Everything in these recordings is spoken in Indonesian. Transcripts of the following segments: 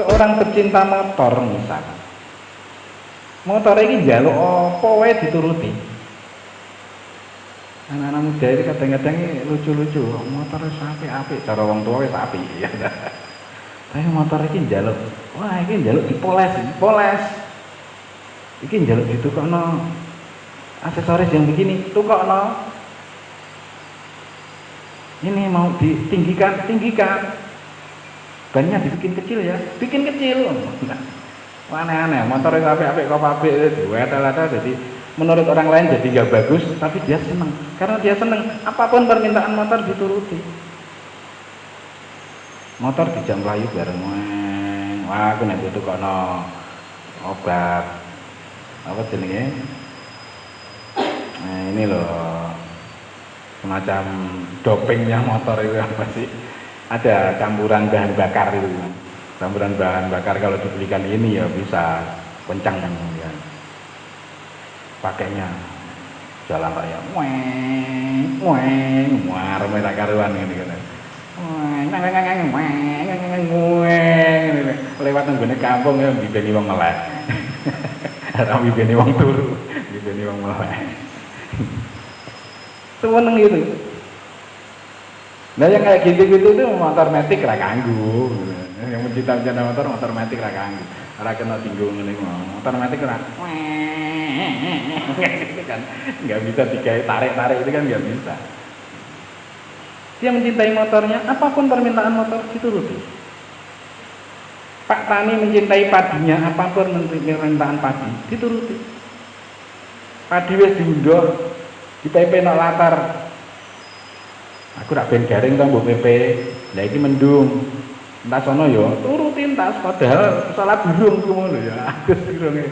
seorang pecinta motor misal, motor ini njaluk apa wae dituruti. Anak-anak muda itu kadang-kadang lucu-lucu, motor apik-apik, cara wong tua wis apik ya. Tapi motor ini njaluk, wah ini njaluk dipoles. Iki njaluk ditukokno aksesoris yang begini, tukokno. Ini mau ditinggikan. Bannya dibikin kecil ya, bikin kecil. Aneh-aneh, motor itu apik-apik kok pabrik duet-duet jadi menurut orang lain jadi nggak bagus, tapi dia seneng. Karena dia seneng, apapun permintaan motor dituruti. Motor dijam layu bareng, wah aku nek butuh kono obat apa jenenge? Nah, ini loh semacam dopingnya motor itu apa sih? Ada campuran bahan bakar itu. Campuran bahan bakar kalau dibelikan ini ya bisa kencang ya. Pakainya jalan raya, muar merah karuan gitu. Lewat nggone kampung ya bibeni wong melek. Ora bibeni wong turu, bibeni wong melek. Seneng gitu. Nah yang kayak gitu-gitu itu motor metik ra kanggo. Yang mencinta motor metik ra kanggo. Ora kena tinggung ngene motor metik ora. Kan nggak bisa digawe tarik-tarik itu kan nggak bisa. Dia mencintai motornya, apapun permintaan motor dituruti. Pak Tani mencintai padinya, apapun permintaan padi dituruti. Padi wis diundhuh, dipepe nok latar. Aku rak ben garing to mbok pepe. Lah iki mendung. Entas sono yo turutin tas padahal salat burung ku ngono ya. Agus burunge.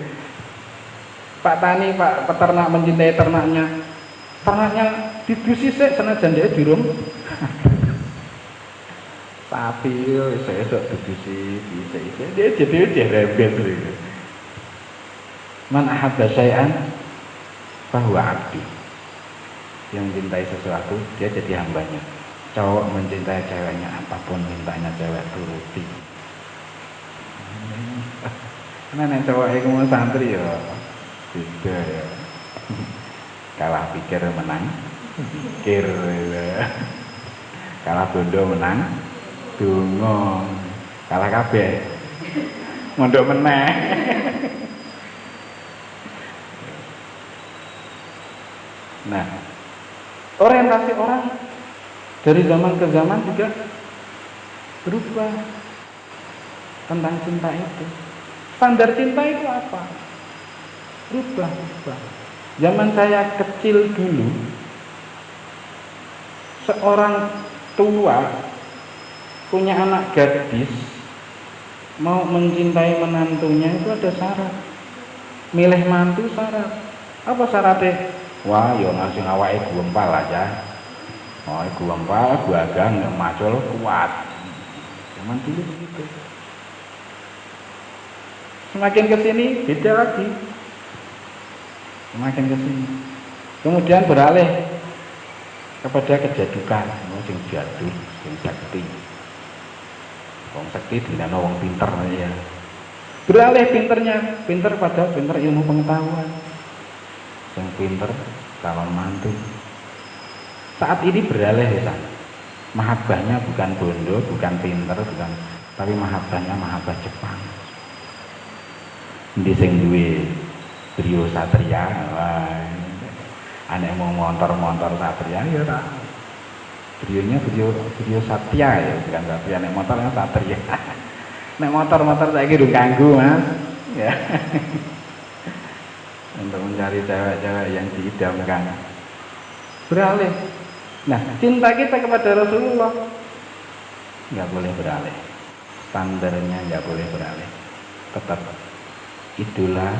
Pak Tani, Pak peternak mencintai ternaknya. Ternaknya didusi sik senajan dhek dirung. Sapi yo esuk didusi dhisik-isik. Dia jadi rembet lho. Man ahabba syai'an fahuwa 'abdi. Yang mencintai sesuatu dia jadi hambanya. Cowok mencintai ceweknya, apapun mintanya cewek turuti. Nek cowok iku mau santri ya beda ya. Kalah pikir menang pikir. Kalah bondo menang donga. Kalah kabeh mondok meneh. Nah, orientasi orang dari zaman ke zaman juga berubah tentang cinta itu. Standar cinta itu apa? Berubah. Zaman saya kecil dulu, seorang tua punya anak gadis mau mencintai menantunya itu ada syarat. Milih mantu syarat. Apa syaratnya? Wah, yo ngasih awake guempal aja. Oh, guempal, guagang, macul kuat. Zaman dulu begitu. Semakin kesini beda lagi. Semakin kesini. Kemudian beralih kepada kejadukan, sing jadul, sing sakti. Wong sakti dinano wong pinter ya. Beralih pinter pada pinter ilmu pengetahuan. Yang pinter calon mantu. Saat ini beralih ya, mahabbahnya bukan bondo, bukan pinter, bukan, tapi mahabbahnya mahabbah Jepang. Ndi sing duwe Brio Satria, anek mau motor Satria ya ta. Brionya Brio Satya ya, bukan Satria, nek motornya Satria. Nek motor saiki durung kanggo, Mas. Ya. Untuk mencari cewek-cewek yang diidamkan. Beralih. Nah, cinta kita kepada Rasulullah nggak boleh beralih. Standarnya nggak boleh beralih. Tetap idola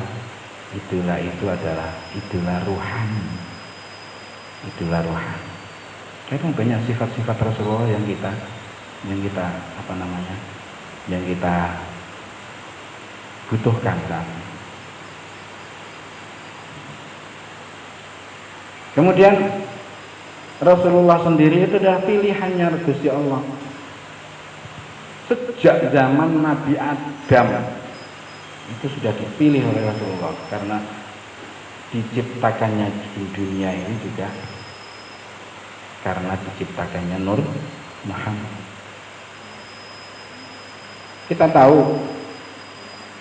itu adalah idola ruhani. Idola ruhani. Karena banyak sifat-sifat Rasulullah yang kita yang kita butuhkan kan. Kemudian Rasulullah sendiri itu adalah pilihannya Gusti Allah. sejak zaman Nabi Adam itu sudah dipilih oleh Rasulullah, karena diciptakannya di dunia ini juga karena diciptakannya Nur Muhammad. Kita tahu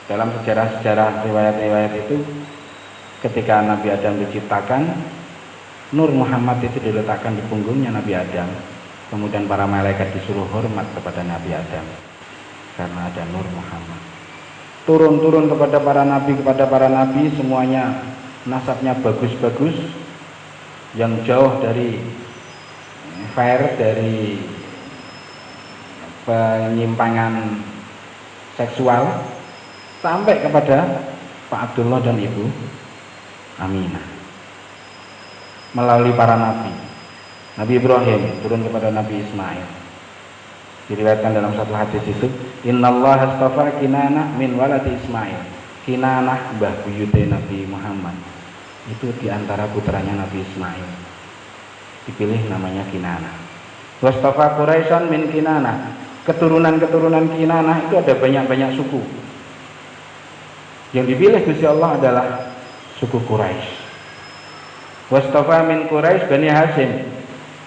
dalam sejarah-sejarah riwayat-riwayat itu, ketika Nabi Adam diciptakan, Nur Muhammad itu diletakkan di punggungnya Nabi Adam. Kemudian para malaikat disuruh hormat kepada Nabi Adam karena ada Nur Muhammad. Turun-turun kepada para nabi semuanya nasabnya bagus-bagus, yang jauh dari dari penyimpangan seksual, sampai kepada Pak Abdullah dan Ibu Aminah. Melalui para nabi, Nabi Ibrahim turun kepada Nabi Ismail. Diriwayatkan dalam satu hadis itu, innallaha astafa Kinanah min waladi Ismail. Kinanah mbah buyute Nabi Muhammad itu diantara putranya Nabi Ismail, dipilih namanya Kinanah. Wastafa Quraisyan min Kinanah. Keturunan-keturunan Kinanah itu ada banyak-banyak suku. Yang dipilih Gusti Allah adalah suku Quraisy. Wastafa min Quraisy Bani Hashim.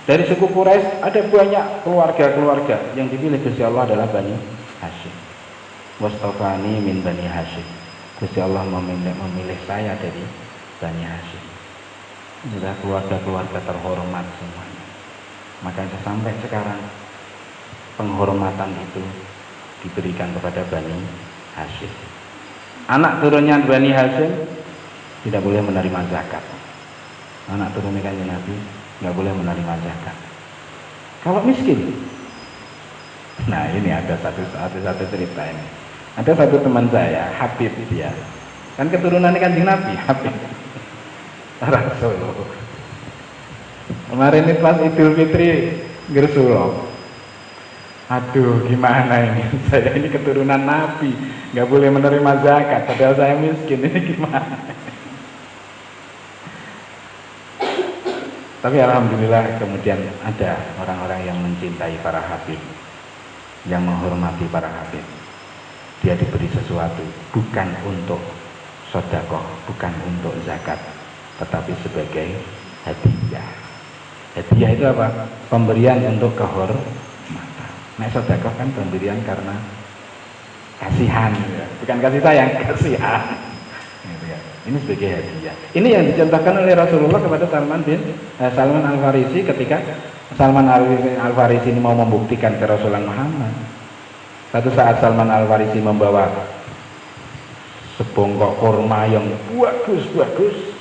Dari suku Quraisy ada banyak keluarga-keluarga, yang dipilih Gusti Allah adalah Bani Hashim. Wastafani min Bani Hashim. Gusti Allah memilih saya dari Bani Hashim. Inilah keluarga-keluarga terhormat semuanya. Makanya sampai sekarang penghormatan itu diberikan kepada Bani Hashim. Anak turunnya Bani Hashim tidak boleh menerima zakat. Anak turunnya Kanjeng Nabi nggak boleh menerima zakat. Kalau miskin, nah ini ada satu cerita ini. Ada satu teman saya, Habib dia, kan keturunan Kanjeng Nabi, Habib Rasul. Kemarin ini pas Idul Fitri Gersulo. Aduh, gimana ini? Saya ini keturunan Nabi, nggak boleh menerima zakat, padahal saya miskin. Ini gimana? Tapi alhamdulillah kemudian ada orang-orang yang mencintai para habib, yang menghormati para habib. Dia diberi sesuatu bukan untuk sedekah, bukan untuk zakat, tetapi sebagai hadiah. Hadiah itu apa? Pemberian untuk kehormatan. Nah, sedekah kan pemberian karena kasihan, ya. Bukan kasih sayang, kasihan. Ini sebagai hadiah. Ini yang dicontohkan oleh Rasulullah kepada Salman Al-Farisi ketika Salman Al-Farisi ini mau membuktikan kerasulan Muhammad. Satu saat Salman Al-Farisi membawa sebongkok kurma yang bagus-bagus.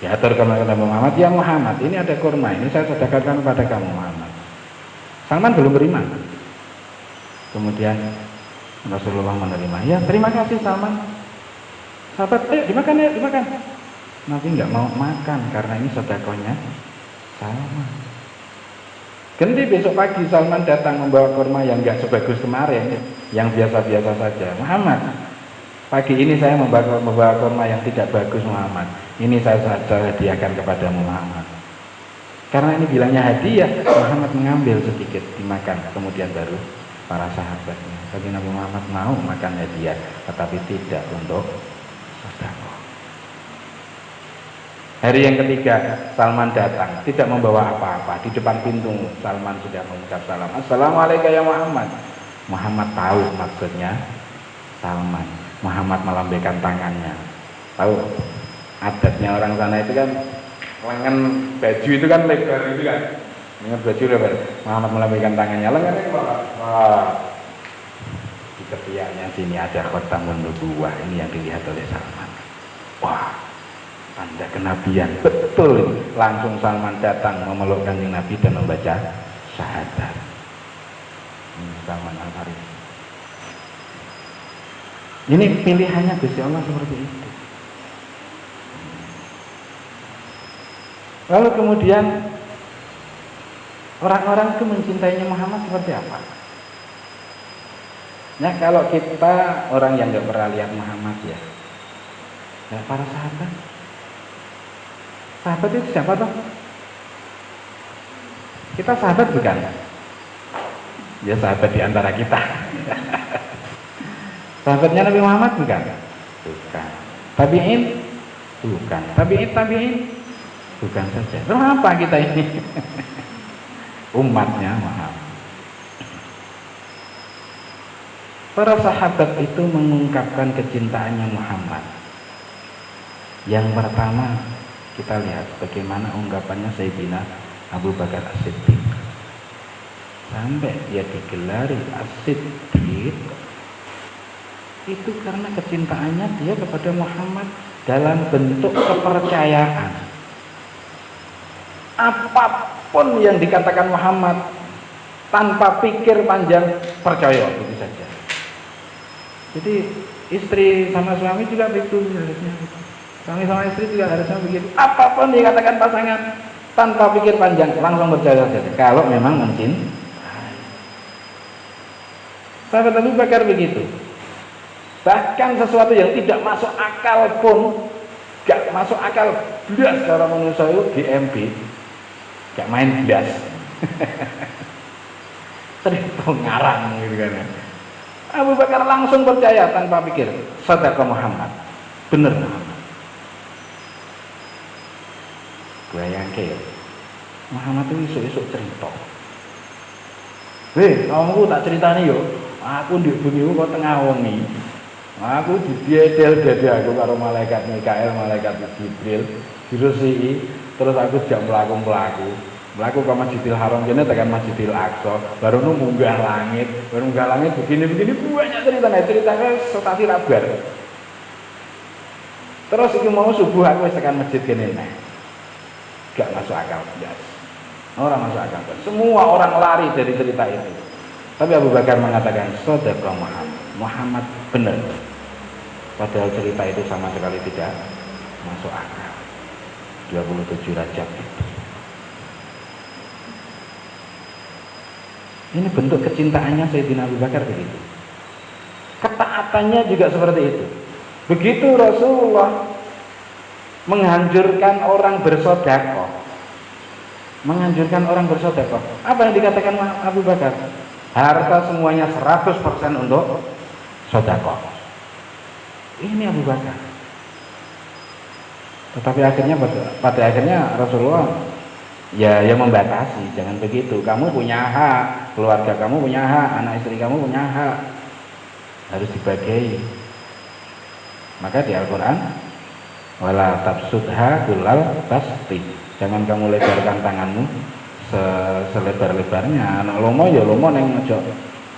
Ya, atur kepada Muhammad, ya Muhammad, ini ada kurma, ini saya sedekahkan kepada kamu Muhammad. Salman belum beriman. Kemudian Rasulullah menerima. Ya, terima kasih Salman. Sahabat, ayo dimakan ya, dimakan. Nabi nggak mau makan karena ini sedekahnya Salman. Ganti besok pagi Salman datang membawa kurma yang nggak sebagus kemarin, yang biasa-biasa saja. Muhammad, pagi ini saya membawa kurma yang tidak bagus Muhammad. Ini saya hadiahkan kepada Muhammad. Karena ini bilangnya hadiah, Muhammad mengambil sedikit dimakan, kemudian baru para sahabatnya. Tapi Nabi Muhammad mau makan hadiah, tetapi tidak untuk sedekah. Hari yang ketiga Salman datang, tidak membawa apa-apa. Di depan pintu Salman sudah mengucap salam, Assalamualaikum ya Muhammad. Muhammad tahu maksudnya Salman. Muhammad melambaikan tangannya. Tahu adatnya orang sana itu kan, lengan baju itu kan lebar itu kan, lengan baju lebar. Muhammad melambaikan tangannya, lengannya wah. Di ketiaknya sini ada khotamun nubuwah, ini yang dilihat oleh Salman. Wah, tanda kenabian betul. Langsung Salman datang memeluk Kanjeng Nabi dan membaca syahadat. Ini Salman Al-Farisi. Ini pilihannya Gusti Allah seperti itu. Lalu kemudian orang-orang itu mencintainya Muhammad seperti apa? Nah, kalau kita orang yang nggak pernah lihat Muhammad ya, para sahabat. Sahabat itu siapa toh? Kita sahabat bukan? Ya sahabat di antara kita. Sahabatnya Nabi Muhammad bukan? Bukan. Tabi'in? Bukan. Tabi'in? Bukan saja. Terus apa kita ini? Umatnya Muhammad. Para sahabat itu mengungkapkan kecintaannya Muhammad. Yang pertama, kita lihat bagaimana ungkapannya Sayyidina Abu Bakar As-Siddiq. Sampai dia digelari As-Siddiq itu karena kecintaannya dia kepada Muhammad dalam bentuk kepercayaan. Apapun yang dikatakan Muhammad tanpa pikir panjang percaya begitu saja. Jadi istri sama suami juga begitu harusnya. Suami sama istri juga harusnya begitu. Apapun dikatakan pasangan tanpa pikir panjang langsung percaya saja. Kalau memang mencintai. Sahabat Abu Bakar begitu. Bahkan sesuatu yang tidak masuk akal pun, gak masuk akal belas cara manusia itu GMB, gak main belas. Cerita ngarang gitu kan. Abu Bakar langsung percaya tanpa pikir, sadaqah Muhammad, bener Muhammad. Gue yakin Muhammad itu esok-esok cerita. Weh, kamu tak ceritani yo. Aku ndek bengi kok tengah wengi. Aku didiedel dada aku karo malaikat Mikael, malaikat Jibril, dirusiki, terus aku jak mlaku-mlaku ke Masjidil Haram kene tekan Masjidil Aqsa, baru munggah langit, begini banyak ceritanya setasi rabar. Terus iki mau subuh aku wis tekan masjid kene neh. Gak masuk akal, yes. Orang masuk akal. Semua orang lari dari cerita itu. Tapi Abu Bakar mengatakan, sadaqah Muhammad benar. Padahal cerita itu sama sekali tidak masuk akal. 27 Rajab itu. Ini bentuk kecintaannya Sayyidina Abu Bakar begitu. Ketaatannya juga seperti itu. Begitu Rasulullah menganjurkan orang bersedekah. Apa yang dikatakan Abu Bakar? Harta semuanya 100% untuk sedekah. Ini Abu Bakar. Tetapi akhirnya pada akhirnya Rasulullah ya membatasi, jangan begitu. Kamu punya hak, keluarga kamu punya hak, anak istri kamu punya hak, harus dibagi. Maka di Al-Quran, wala tabsudha kullal basti, jangan kamu lebarkan tanganmu selebar-lebarnya. Anak lomo ya lomo neng ojo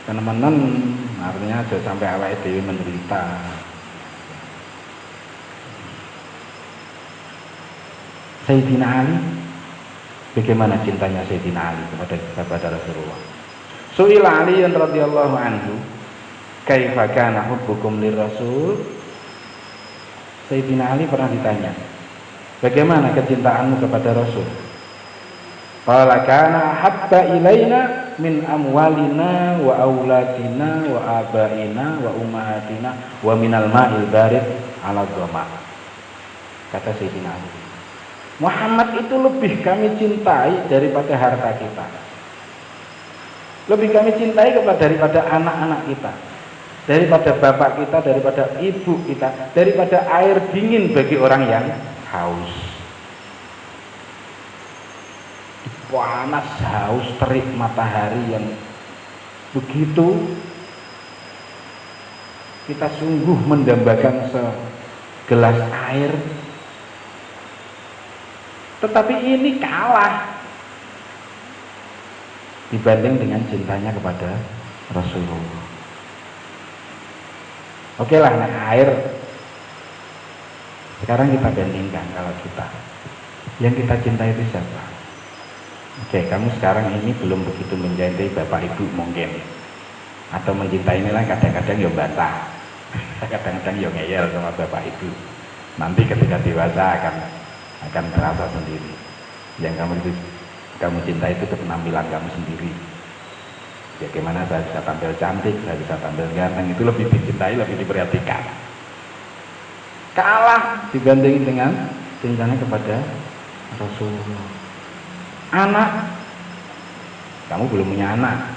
temen-temen, artinya ojo sampai awake dhewe menderita. Sayyidina Ali, bagaimana cintanya Sayyidina Ali kepada Rasulullah? Su'ila Ali radhiyallahu anhu, kaifa kana hubbukum lirrasul? Sayyidina Ali pernah ditanya, bagaimana kecintaanmu kepada Rasul? Qala kana habba ilaina min amwalina wa auladina wa abaina wa ummahatina wa minal ma'il barid ala dhama. Kata Sayyidina Ali, Muhammad itu lebih kami cintai daripada harta kita, lebih kami cintai daripada anak-anak kita, daripada bapak kita, daripada ibu kita, daripada air dingin bagi orang yang haus. Panas, haus, terik matahari yang begitu, kita sungguh mendambakan segelas air, tetapi ini kalah dibanding dengan cintanya kepada Rasulullah. Oke lah, nah air sekarang kita bandingkan, kalau kita yang kita cintai itu siapa? Oke, kamu sekarang ini belum begitu mencintai bapak ibu mungkin, atau mencintai inilah kadang-kadang ya bantah, kadang-kadang ya ngeyel sama bapak ibu. Nanti ketika dewasa akan terasa sendiri. Yang kamu cintai itu penampilan kamu sendiri. Bagaimana saya bisa tampil cantik, saya bisa tampil ganteng, itu lebih dicintai, lebih diperhatikan. Kalah dibandingin dengan cintanya kepada Rasulullah. Anak, kamu belum punya anak,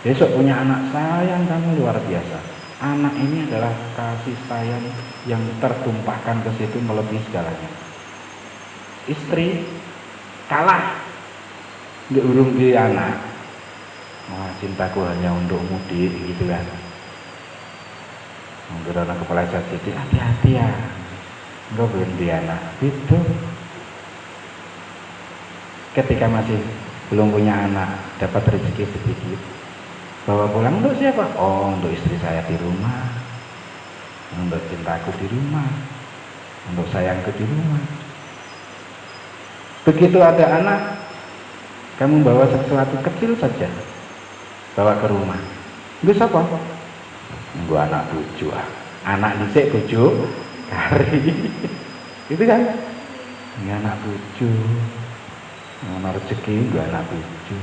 Besok punya anak, sayang kamu luar biasa. Anak ini adalah kasih sayang yang tertumpahkan ke situ melebihi segalanya. Istri kalah, nggak urung di anak. Wah, cintaku hanya untukmu gitu kan. Untuk anak kepala jadi hati-hati ya. Enggak belum di anak. Itu ketika masih belum punya anak, dapat rezeki sedikit, bawa pulang untuk siapa? Oh, untuk istri saya di rumah, untuk cintaku di rumah, untuk sayangku di rumah. Begitu ada anak, kamu bawa sesuatu kecil saja, bawa ke rumah. Itu siapa? Nunggu anak bojo. Anak dhisik bojo kari. Itu kan? Ini anak bojo. Ana rezeki nggak anak bojo.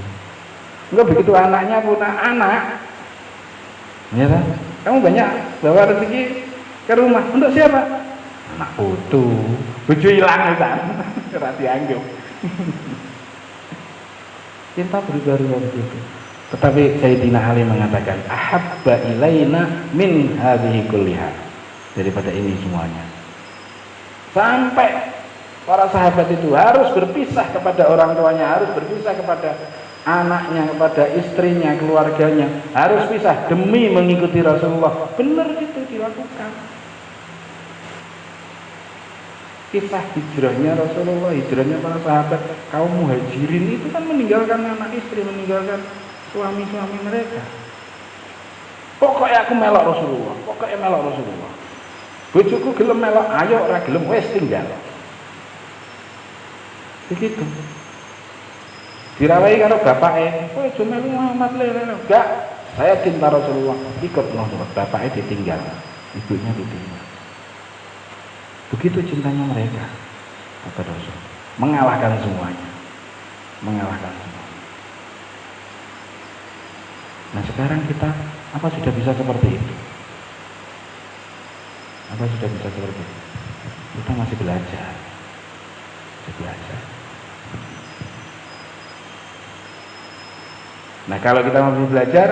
Enggak begitu anaknya punya anak. Ya kan? Kamu banyak bawa rezeki ke rumah. Untuk siapa? Anak putu. Bojo hilang kan. Ora dianggap. Cinta berubah-ubah begitu. Tetapi Sayyidina Ali mengatakan ahabba ilaina min hadhihi kulliha, daripada ini semuanya. Sampai para sahabat itu harus berpisah kepada orang tuanya, harus berpisah kepada anaknya, kepada istrinya, keluarganya, harus pisah demi mengikuti Rasulullah. Benar itu dilakukan. Kisah hijrahnya Rasulullah, hijrahnya para sahabat kaum muhajirin itu kan meninggalkan anak istri, meninggalkan suami-suami mereka. Pokoknya aku melok Rasulullah, pokoknya melok Rasulullah. Bojoku gelem melok, ayo ora gelem wis tinggal. Begitu. Dirawai karo bapake, kowe aja melu Muhammad lele. Enggak, saya cinta Rasulullah, ikut Rasulullah. Bapake ditinggal, ibunya ditinggal. Begitu cintanya mereka kepada Rasul, mengalahkan semuanya, mengalahkan semuanya. Nah sekarang kita apa sudah bisa seperti itu? Apa sudah bisa seperti itu? Kita masih belajar, masih belajar. Nah kalau kita masih belajar,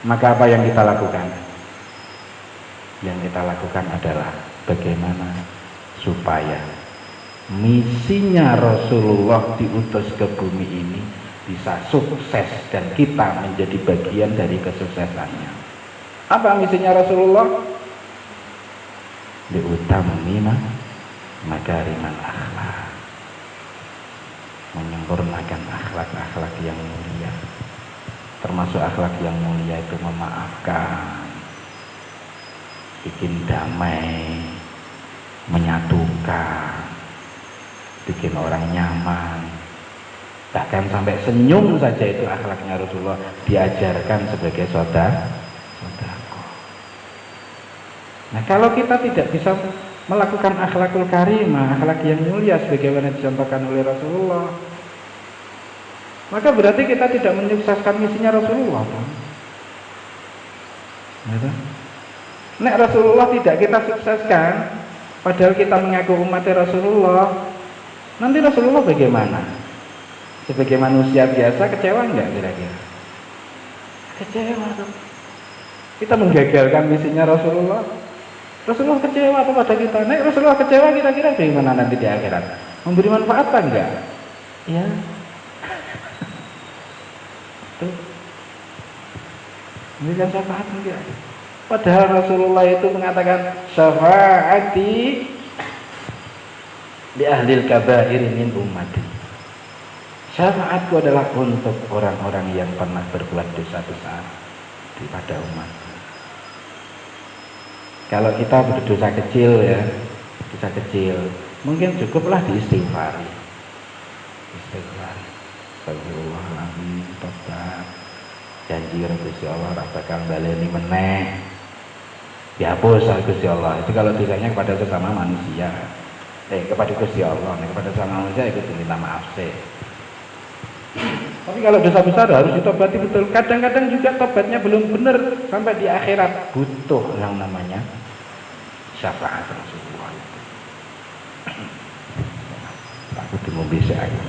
maka apa yang kita lakukan? Yang kita lakukan adalah bagaimana supaya misinya Rasulullah diutus ke bumi ini bisa sukses dan kita menjadi bagian dari kesuksesannya. Apa misinya Rasulullah? Diutamina makarimal akhlak, menyempurnakan akhlak-akhlak yang mulia. Termasuk akhlak yang mulia itu memaafkan, bikin damai, menyatukan, bikin orang nyaman, bahkan sampai senyum saja itu akhlaknya Rasulullah diajarkan sebagai sodako. Nah kalau kita tidak bisa melakukan akhlakul karimah, akhlak yang mulia sebagaimana dicontohkan oleh Rasulullah, maka berarti kita tidak menyukseskan misinya Rasulullah. Nek Rasulullah tidak kita sukseskan, padahal kita mengaku umatnya Rasulullah, nanti Rasulullah bagaimana? Sebagai manusia biasa kecewa enggak kira-kira? Kecewa tuh. Kita menggagalkan misinya Rasulullah. Rasulullah kecewa apa pada kita? Nek Rasulullah kecewa kira-kira bagaimana nanti di akhirat? Memberi manfaat apa enggak? Ya. Tuh. Memberikan syafaat enggak? Padahal Rasulullah itu mengatakan syafaati di ahlil kabair min ummati. Syafaatku adalah untuk orang-orang yang pernah berbuat dosa besar pada umat. Kalau kita berdosa kecil ya, dosa kecil, mungkin cukuplah diistighfari. Istighfari. Astagfirullahaladzim, tobat. Janji Gusti Allah ora bakal baleni meneh. Dihapus Gusti Allah. Itu kalau dosanya kepada sesama manusia. Kepada Gusti Allah, kepada sesama manusia itu minta maaf sih. Tapi kalau dosa besar harus ditobati betul. Kadang-kadang juga tobatnya belum benar sampai di akhirat, butuh yang namanya syafaat Rasulullah. Aku temu bisa aja.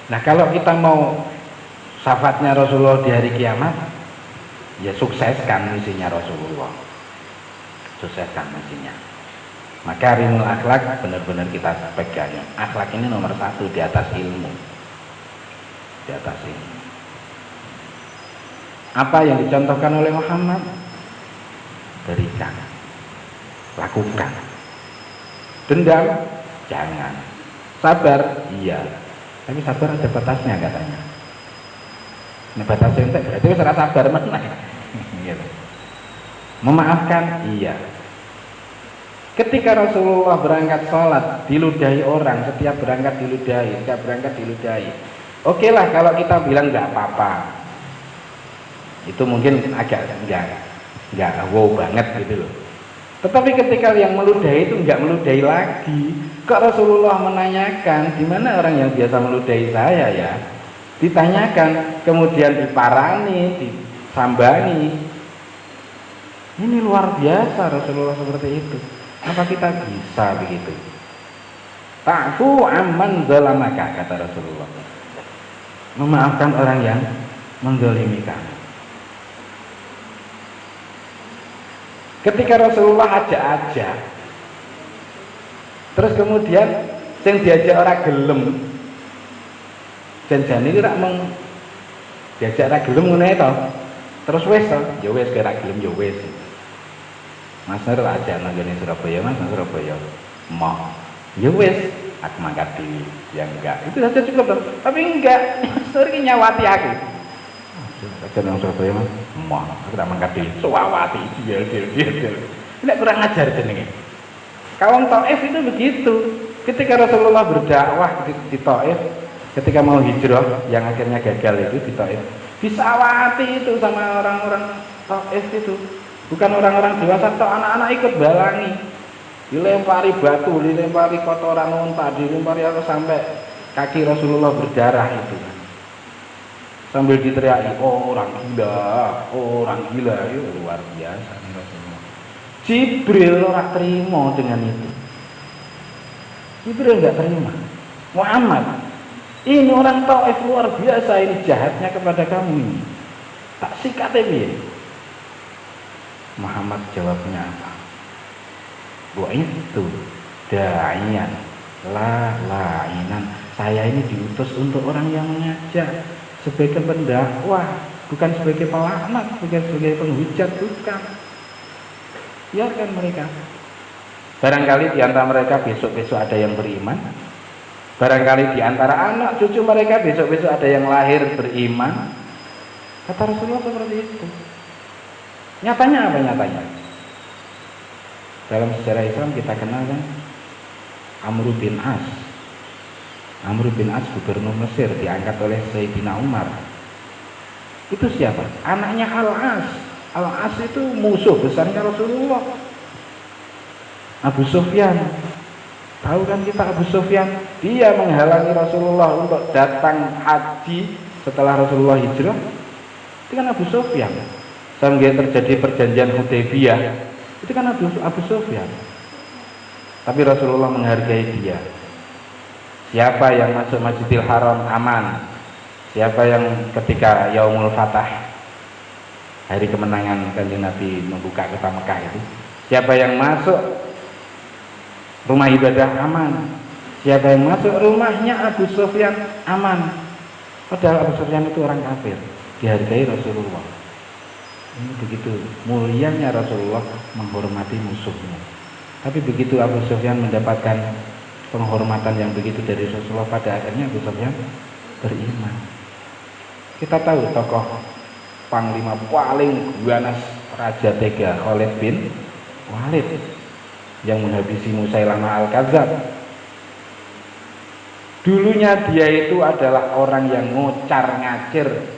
Nah kalau kita mau syafaatnya Rasulullah di hari kiamat, ya sukseskan misinya Rasulullah, sukseskan misinya. Maka ilmu akhlak benar-benar kita pegang. Akhlak ini nomor satu di atas ilmu, di atas ilmu. Apa yang dicontohkan oleh Muhammad? Berikan, lakukan. Dendam? Jangan. Sabar? Iya. Tapi sabar ada batasnya katanya. Ini batasnya entek berarti wis ora sabar meneh. Gitu. Memaafkan? Iya. Ketika Rasulullah berangkat sholat diludahi orang, setiap berangkat diludahi, setiap berangkat diludahi. Oke lah kalau kita bilang nggak apa-apa, itu mungkin agak nggak wow banget gitu loh. Tetapi ketika yang meludahi itu nggak meludahi lagi, kok Rasulullah menanyakan di mana orang yang biasa meludahi saya ya? Ditanyakan, kemudian diparani, disambangi. Ini luar biasa Rasulullah seperti itu. Apa kita bisa begitu? Ta'fu amman zalamaka, kata Rasulullah. Memaafkan orang yang menzalimi kamu. Ketika Rasulullah ajak-ajak, terus kemudian sing diajak orang gelem, janjane iki rak mung diajak ora gelem ngene to. Terus wis to, ya wis ora gelem ya wis. Mas Nur aja nang Surabaya, Mas nang Surabaya. Mau. Ya wis, aku mangkat dhewe. Ya enggak. Itu saja cukup toh. Tapi enggak, Mas Nur iki nyawati aku. Aja nang Surabaya, Mas. Mau, aku tak mangkat dhewe. Suwawati dia. Nek kurang ajar jenenge. Kaum Taif itu begitu. Ketika Rasulullah berdakwah di Taif, ketika mau hijrah yang akhirnya gagal itu di Taif, disawati itu sama orang-orang Taif itu, bukan orang-orang dewasa, toh anak-anak ikut balangi, dilempari batu, dilempari kotoran unta, dilempari apa sampai kaki Rasulullah berdarah itu, sambil diteriaki, oh orang gila, itu luar biasa nih Rasulullah. Jibril ora terima dengan itu, Jibril nggak terima. Muhammad, ini orang Taif luar biasa, ini jahatnya kepada kamu ini. Tak sikat ya. Muhammad jawabnya apa? Wa itu da'iyan la la'inan. Saya ini diutus untuk orang yang mengajak, sebagai pendakwah, bukan sebagai pelaknat, bukan sebagai penghujat, bukan. Biarkan mereka. Barangkali di antara mereka besok-besok ada yang beriman. Barangkali di antara anak cucu mereka besok-besok ada yang lahir beriman. Kata Rasulullah seperti itu. Nyatanya apa nyatanya? Dalam sejarah Islam kita kenal kan Amr bin As. Amr bin As gubernur Mesir diangkat oleh Sayyidina Umar. Itu siapa? Anaknya Al-As. Al-As itu musuh besarnya Rasulullah. Abu Sufyan. Tahu kan kita Abu Sufyan? Dia menghalangi Rasulullah untuk datang haji setelah Rasulullah hijrah. Itu kan Abu Sufyan. Sampai terjadi perjanjian Hudaybiyah, itu kan Abu Sufyan. Tapi Rasulullah menghargai dia. Siapa yang masuk Masjidil Haram aman? Siapa yang ketika Yaumul Fatah, hari kemenangan Kanjeng Nabi membuka kota Mekah itu, siapa yang masuk rumah ibadah aman? Siapa yang masuk rumahnya Abu Sufyan aman? Padahal Abu Sufyan itu orang kafir, dihargai Rasulullah. Ini begitu mulianya Rasulullah menghormati musuhnya. Tapi begitu Abu Sufyan mendapatkan penghormatan yang begitu dari Rasulullah, pada akhirnya Abu Sufyan beriman. Kita tahu tokoh panglima paling ganas Raja Tega, Khalid bin Walid, yang menghabisi Musailamah Al-Kadzab. Dulunya dia itu adalah orang yang ngocar-ngacir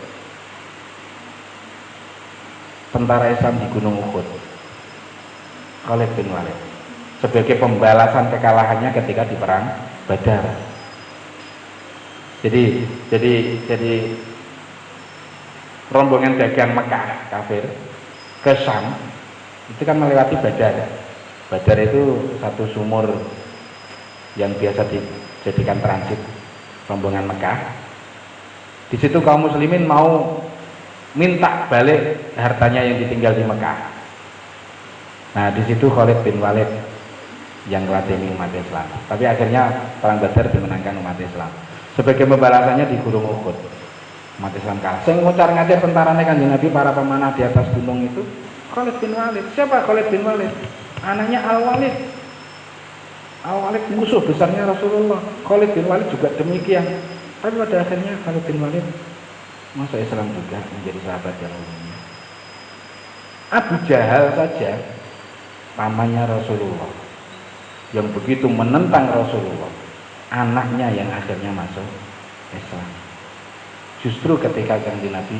tentara Islam di Gunung Uhud, Khalid bin Walid, sebagai pembalasan kekalahannya ketika di perang Badar. Jadi rombongan dagang Mekah kafir ke Syam itu kan melewati Badar. Badar itu satu sumur yang biasa dijadikan transit rombongan Mekah. Di situ kaum muslimin mau minta balik hartanya yang ditinggal di Mekah. Nah, di situ Khalid bin Walid yang melatih umat Islam. Tapi akhirnya perang Badar dimenangkan umat Islam. Sebagai pembalasannya di Gunung Uhud, umat Islam kalah. Sing ngocar-ngacir tentarane Kanjeng Nabi, para pemanah di atas gunung itu Khalid bin Walid. Siapa Khalid bin Walid? Anaknya Al-Walid. Al-Walid musuh besarnya Rasulullah. Khalid bin Walid juga demikian. Tapi pada akhirnya Khalid bin Walid masuk Islam juga, menjadi sahabat yang mulia. Abu Jahal saja, pamannya Rasulullah, yang begitu menentang Rasulullah, anaknya yang akhirnya masuk Islam. Justru ketika Kanjeng Nabi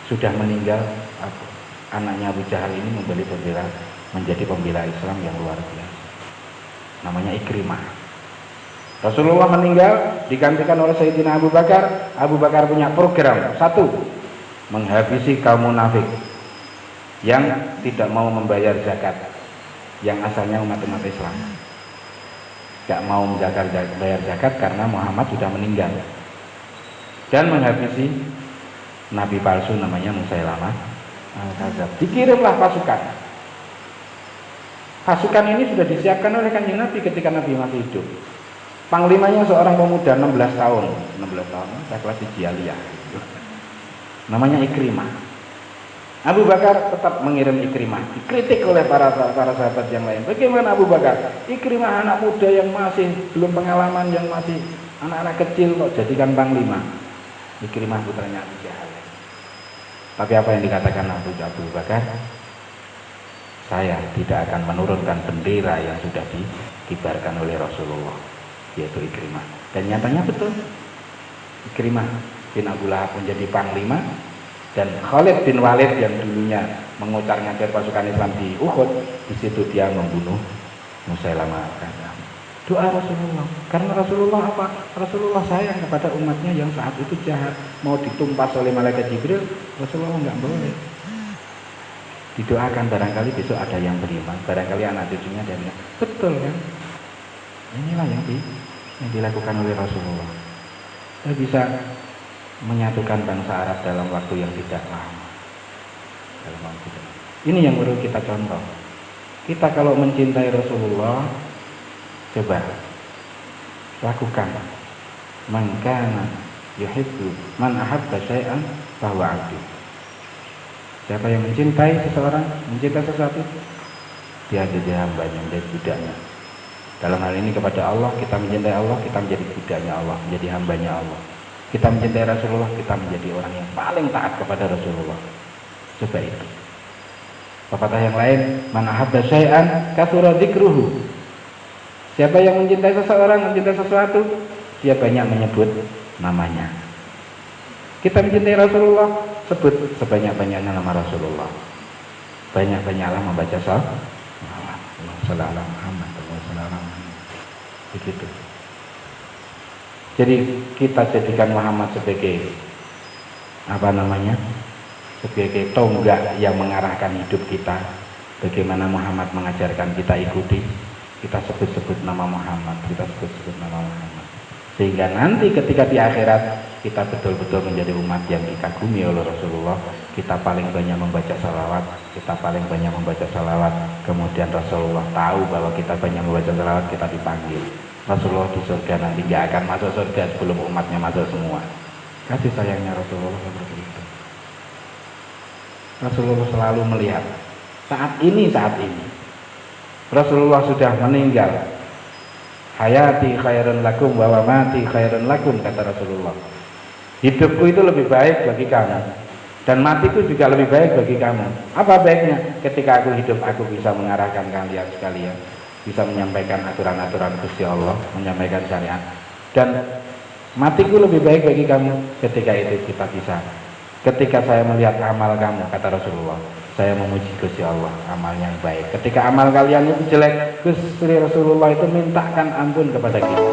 sudah meninggal, anaknya Abu Jahal ini menjadi pembela Islam yang luar biasa. Namanya Ikrimah. Rasulullah meninggal, digantikan oleh Sayyidina Abu Bakar. Abu Bakar punya program, satu, menghabisi kaum munafik yang tidak mau membayar zakat, yang asalnya umat-umat Islam, tidak mau membayar zakat karena Muhammad sudah meninggal, dan menghabisi nabi palsu namanya Musailamah Al-Kadzab. Dikirimlah pasukan. Pasukan ini sudah disiapkan oleh Kanjeng Nabi ketika Nabi masih hidup. Panglimanya seorang pemuda 16 tahun, saya kelas di Aliyah, namanya Ikrimah. Abu Bakar tetap mengirim Ikrimah, dikritik oleh para sahabat yang lain. Bagaimana Abu Bakar? Ikrimah anak muda yang masih belum pengalaman, yang masih anak-anak kecil kok jadikan panglima. Ikrimah putranya Abu Jahal. Tapi apa yang dikatakan Abu Bakar? Saya tidak akan menurunkan bendera yang sudah dikibarkan oleh Rasulullah, yaitu Ikrimah. Dan nyatanya betul, Ikrimah bin Abu Lahab menjadi panglima, dan Khalid bin Walid yang dulunya mengocar-ngacir pasukan Islam di Uhud, di situ dia membunuh Musailamah Al-Kadzab. Doa Rasulullah, karena Rasulullah apa? Rasulullah sayang kepada umatnya yang saat itu jahat, mau ditumpas oleh malaikat Jibril, Rasulullah nggak boleh. Didoakan barangkali besok ada yang beriman, barangkali anak cucunya ada yang betul kan? Inilah yang dilakukan oleh Rasulullah. Kita bisa menyatukan bangsa Arab dalam waktu yang tidak lama. Ini yang perlu kita contoh. Kita kalau mencintai Rasulullah, coba lakukan. Man kana yuhibbu man ahabba syai'an fahuwa 'abdu. Siapa yang mencintai seseorang, mencintai sesuatu, dia jadi hambanya, menjadi budaknya. Dalam hal ini kepada Allah, kita mencintai Allah, kita menjadi budaknya Allah, menjadi hambanya Allah. Kita mencintai Rasulullah, kita menjadi orang yang paling taat kepada Rasulullah. Coba itu. Pepatah yang lain, man ahabba syai'an katsura dzikruhu. Siapa yang mencintai seseorang, mencintai sesuatu, dia banyak menyebut namanya. Kita mencintai Rasulullah, sebut sebanyak-banyaknya nama Rasulullah. Banyak-banyaklah membaca salawat. Sallallahu Muhammad. Begitu. Jadi kita jadikan Muhammad sebagai sebagai tonggak yang mengarahkan hidup kita. Bagaimana Muhammad mengajarkan kita ikuti, kita sebut-sebut nama Muhammad, sehingga nanti ketika di akhirat kita betul-betul menjadi umat yang dikagumi oleh Rasulullah. Kita paling banyak membaca salawat, kemudian Rasulullah tahu bahwa kita banyak membaca salawat, kita dipanggil. Rasulullah di surga nanti gak akan masuk surga sebelum umatnya masuk semua. Kasih sayangnya Rasulullah seperti itu. Rasulullah selalu melihat saat ini Rasulullah sudah meninggal. Hayati khairun lakum wa mati khairun lakum, kata Rasulullah. Hidupku itu lebih baik bagi kamu, dan matiku juga lebih baik bagi kamu. Apa baiknya? Ketika aku hidup, aku bisa mengarahkan kalian sekalian, bisa menyampaikan aturan-aturan Gusti Allah, menyampaikan syariat. Dan matiku lebih baik bagi kamu. Ketika itu kita bisa. Ketika saya melihat amal kamu, kata Rasulullah, saya memuji Gusti Allah, amalnya yang baik. Ketika amal kalian itu jelek, Gusti Rasulullah itu mintakan ampun kepada kita.